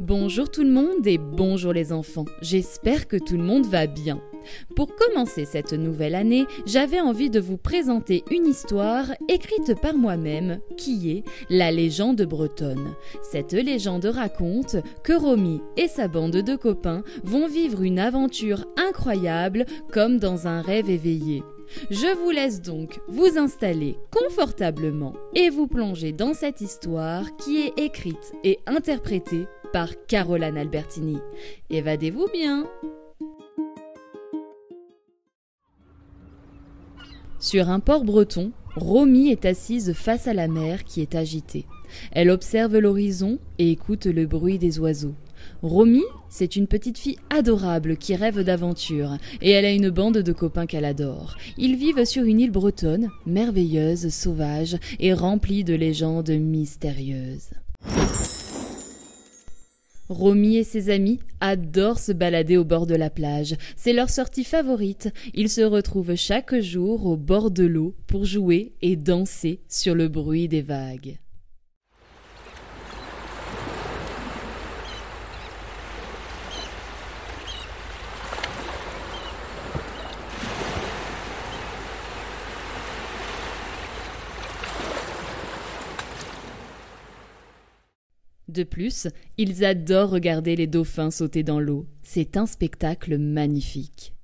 Bonjour tout le monde et bonjour les enfants, j'espère que tout le monde va bien. Pour commencer cette nouvelle année, j'avais envie de vous présenter une histoire écrite par moi-même qui est la légende bretonne. Cette légende raconte que Romy et sa bande de copains vont vivre une aventure incroyable comme dans un rêve éveillé. Je vous laisse donc vous installer confortablement et vous plonger dans cette histoire qui est écrite et interprétée par Caroline Albertini. Évadez-vous bien! Sur un port breton, Romy est assise face à la mer qui est agitée. Elle observe l'horizon et écoute le bruit des oiseaux. Romy, c'est une petite fille adorable qui rêve d'aventure et elle a une bande de copains qu'elle adore. Ils vivent sur une île bretonne, merveilleuse, sauvage et remplie de légendes mystérieuses. Romy et ses amis adorent se balader au bord de la plage. C'est leur sortie favorite. Ils se retrouvent chaque jour au bord de l'eau pour jouer et danser sur le bruit des vagues. De plus, ils adorent regarder les dauphins sauter dans l'eau. C'est un spectacle magnifique.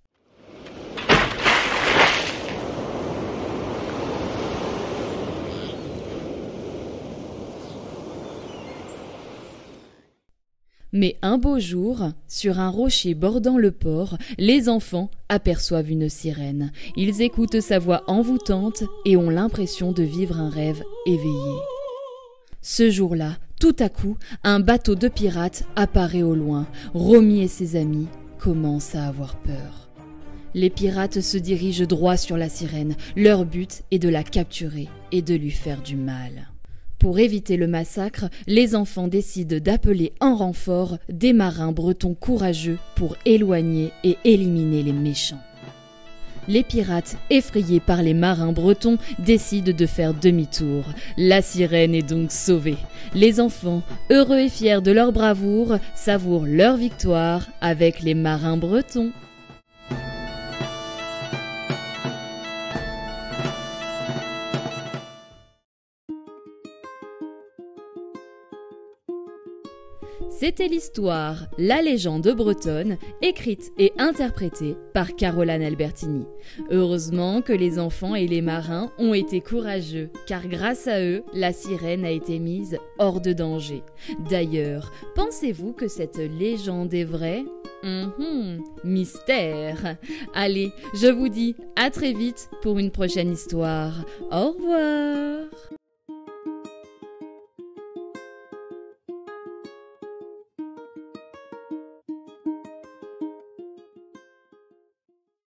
Mais un beau jour, sur un rocher bordant le port, les enfants aperçoivent une sirène. Ils écoutent sa voix envoûtante et ont l'impression de vivre un rêve éveillé. Ce jour-là, tout à coup, un bateau de pirates apparaît au loin. Romy et ses amis commencent à avoir peur. Les pirates se dirigent droit sur la sirène. Leur but est de la capturer et de lui faire du mal. Pour éviter le massacre, les enfants décident d'appeler en renfort des marins bretons courageux pour éloigner et éliminer les méchants. Les pirates, effrayés par les marins bretons, décident de faire demi-tour. La sirène est donc sauvée. Les enfants, heureux et fiers de leur bravoure, savourent leur victoire avec les marins bretons. C'était l'histoire La légende bretonne, écrite et interprétée par Caroline Albertini. Heureusement que les enfants et les marins ont été courageux, car grâce à eux, la sirène a été mise hors de danger. D'ailleurs, pensez-vous que cette légende est vraie ? Mystère. Allez, je vous dis à très vite pour une prochaine histoire. Au revoir.